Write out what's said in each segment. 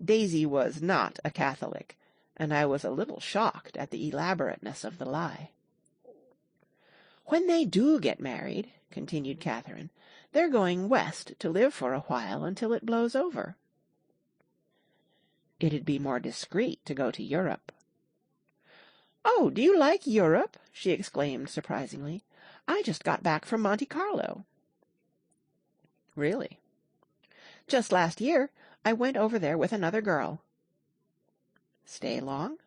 Daisy was not a Catholic, and I was a little shocked at the elaborateness of the lie. "When they do get married," continued Catherine, "they're going west to live for a while until it blows over." "It'd be more discreet to go to Europe." "Oh, do you like Europe?" she exclaimed surprisingly. "I just got back from Monte Carlo." "Really?" "Just last year. I went over there with another girl." "Stay long?"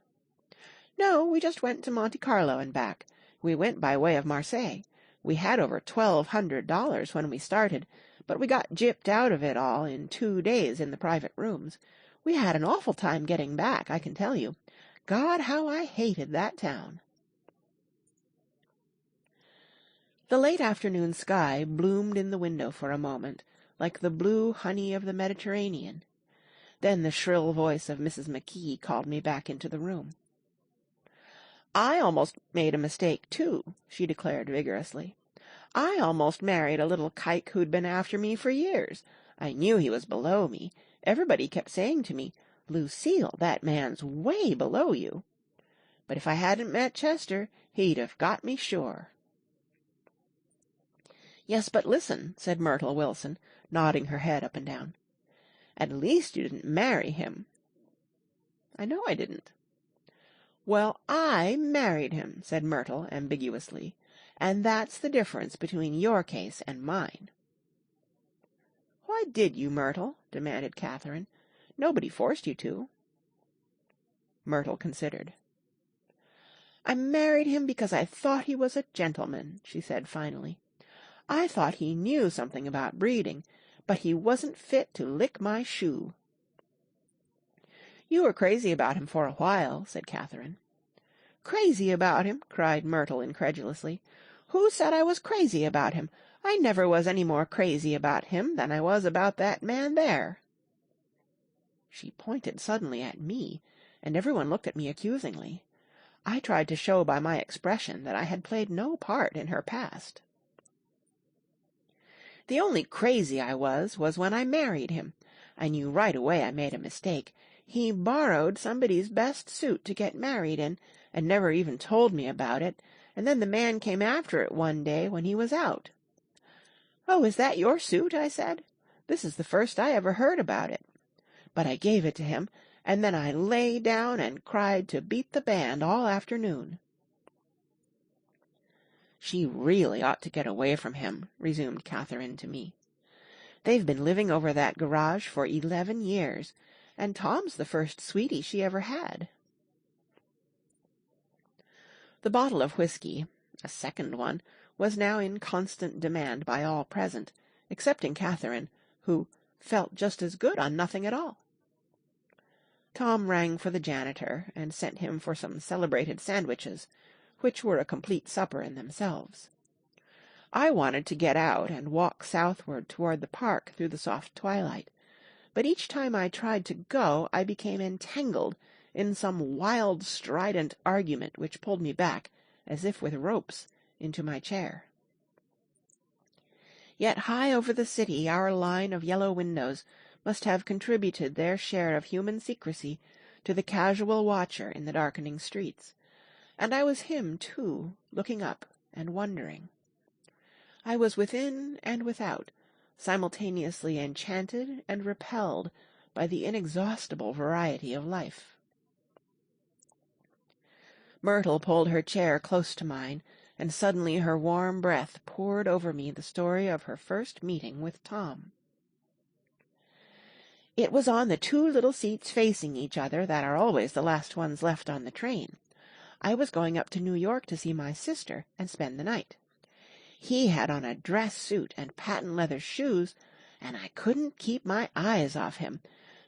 "No, we just went to Monte Carlo and back. We went by way of Marseille. We had over $1,200 when we started, but we got gypped out of it all in 2 days in the private rooms. We had an awful time getting back, I can tell you. God, how I hated that town." The late afternoon sky bloomed in the window for a moment, like the blue honey of the Mediterranean. Then the shrill voice of Mrs. McKee called me back into the room. "I almost made a mistake, too," she declared vigorously. "I almost married a little kike who'd been after me for years. I knew he was below me. Everybody kept saying to me, 'Lucille, that man's way below you.' But if I hadn't met Chester, he'd have got me sure." "Yes, but listen," said Myrtle Wilson, nodding her head up and down. "At least you didn't marry him." "I know I didn't." "Well, I married him," said Myrtle ambiguously, "and that's the difference between your case and mine." "Why did you, Myrtle?" demanded Catherine. "Nobody forced you to." Myrtle considered. "I married him because I thought he was a gentleman," she said finally. "I thought he knew something about breeding, but he wasn't fit to lick my shoe." "You were crazy about him for a while," said Catherine. "Crazy about him?" cried Myrtle incredulously. "Who said I was crazy about him? I never was any more crazy about him than I was about that man there." She pointed suddenly at me, and everyone looked at me accusingly. I tried to show by my expression that I had played no part in her past. "The only crazy I was when I married him. I knew right away I made a mistake. He borrowed somebody's best suit to get married in, and never even told me about it, and then the man came after it one day when he was out. 'Oh, is that your suit?' I said. 'This is the first I ever heard about it.' But I gave it to him, and then I lay down and cried to beat the band all afternoon." "She really ought to get away from him," resumed Catherine to me. "They've been living over that garage for 11 years, and Tom's the first sweetie she ever had." The bottle of whiskey, a second one, was now in constant demand by all present, excepting Catherine, who felt just as good on nothing at all. Tom rang for the janitor, and sent him for some celebrated sandwiches, which were a complete supper in themselves. I wanted to get out and walk southward toward the park through the soft twilight, but each time I tried to go I became entangled in some wild, strident argument which pulled me back, as if with ropes, into my chair. Yet high over the city our line of yellow windows must have contributed their share of human secrecy to the casual watcher in the darkening streets, and I was him, too, looking up and wondering. I was within and without, simultaneously enchanted and repelled by the inexhaustible variety of life. Myrtle pulled her chair close to mine, and suddenly her warm breath poured over me the story of her first meeting with Tom. "It was on the 2 little seats facing each other that are always the last ones left on the train. I was going up to New York to see my sister and spend the night. He had on a dress suit and patent leather shoes, and I couldn't keep my eyes off him,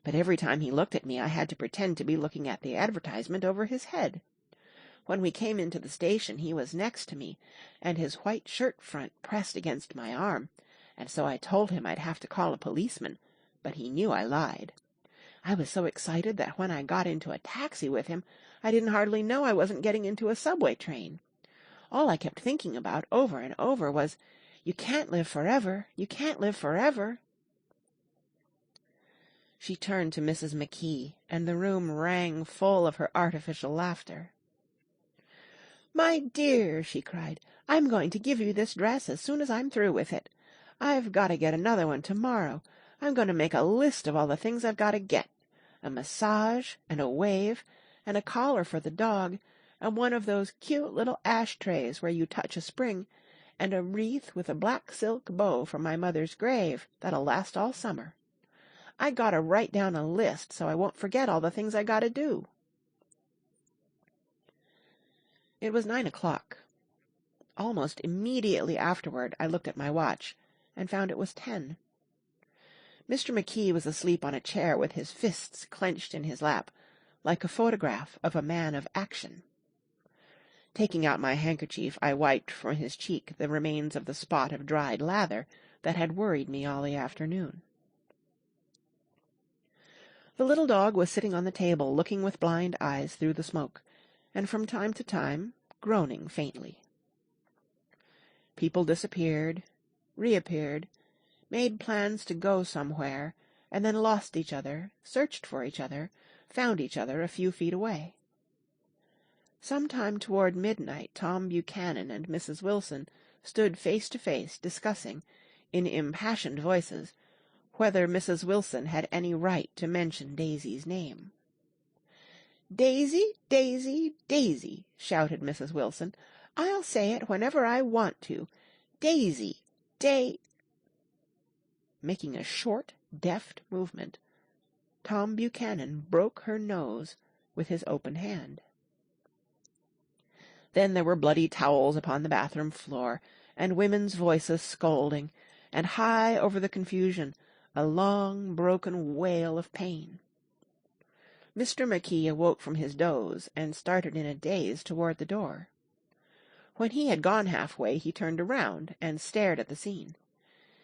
but every time he looked at me I had to pretend to be looking at the advertisement over his head. When we came into the station he was next to me, and his white shirt front pressed against my arm, and so I told him I'd have to call a policeman, but he knew I lied. I was so excited that when I got into a taxi with him, I didn't hardly know I wasn't getting into a subway train. All I kept thinking about over and over was, 'You can't live forever, you can't live forever.'" She turned to Mrs. McKee, and the room rang full of her artificial laughter. "My dear," she cried, "I'm going to give you this dress as soon as I'm through with it. I've got to get another one tomorrow. I'm going to make a list of all the things I've got to get. A massage, and a wave, and a collar for the dog, and one of those cute little ashtrays where you touch a spring, and a wreath with a black silk bow for my mother's grave that'll last all summer. I got to write down a list so I won't forget all the things I got to do." It was 9 o'clock. Almost immediately afterward I looked at my watch, and found it was 10. Mr. McKee was asleep on a chair with his fists clenched in his lap, like a photograph of a man of action. Taking out my handkerchief, I wiped from his cheek the remains of the spot of dried lather that had worried me all the afternoon. The little dog was sitting on the table, looking with blind eyes through the smoke, and from time to time groaning faintly. People disappeared, reappeared, made plans to go somewhere, and then lost each other, searched for each other, found each other a few feet away. Sometime toward midnight Tom Buchanan and Mrs. Wilson stood face to face discussing, in impassioned voices, whether Mrs. Wilson had any right to mention Daisy's name. "Daisy, Daisy, Daisy," shouted Mrs. Wilson. "I'll say it whenever I want to. Daisy, Making a short, deft movement, Tom Buchanan broke her nose with his open hand. Then there were bloody towels upon the bathroom floor, and women's voices scolding, and high over the confusion a long, broken wail of pain. Mr. McKee awoke from his doze, and started in a daze toward the door. When he had gone halfway, he turned around and stared at the scene.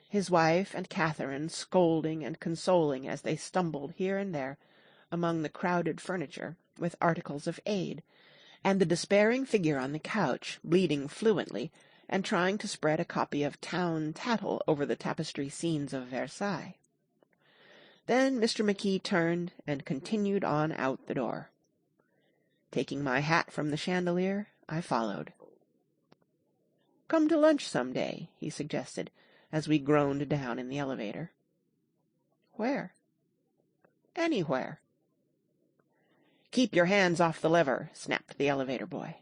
His wife and Catherine scolding and consoling as they stumbled here and there among the crowded furniture with articles of aid, and the despairing figure on the couch, bleeding fluently, and trying to spread a copy of Town Tattle over the tapestry scenes of Versailles. Then Mr. McKee turned and continued on out the door. Taking my hat from the chandelier, I followed. "Come to lunch some day," he suggested, as we groaned down in the elevator. "Where?" "Anywhere." "Keep your hands off the lever," snapped the elevator boy.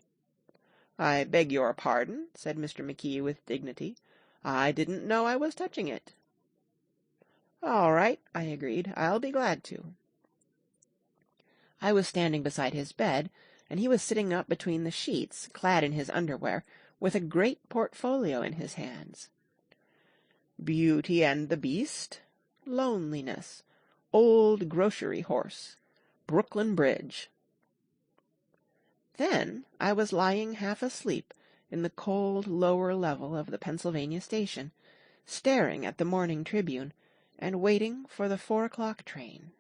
"I beg your pardon," said Mr. McKee with dignity. "I didn't know I was touching it." "All right," I agreed. "I'll be glad to." I was standing beside his bed, and he was sitting up between the sheets, clad in his underwear, with a great portfolio in his hands. Beauty and the Beast, Loneliness, Old Grocery Horse, Brooklyn Bridge. Then I was lying half asleep in the cold lower level of the Pennsylvania station, staring at the Morning Tribune, and waiting for the 4 o'clock train.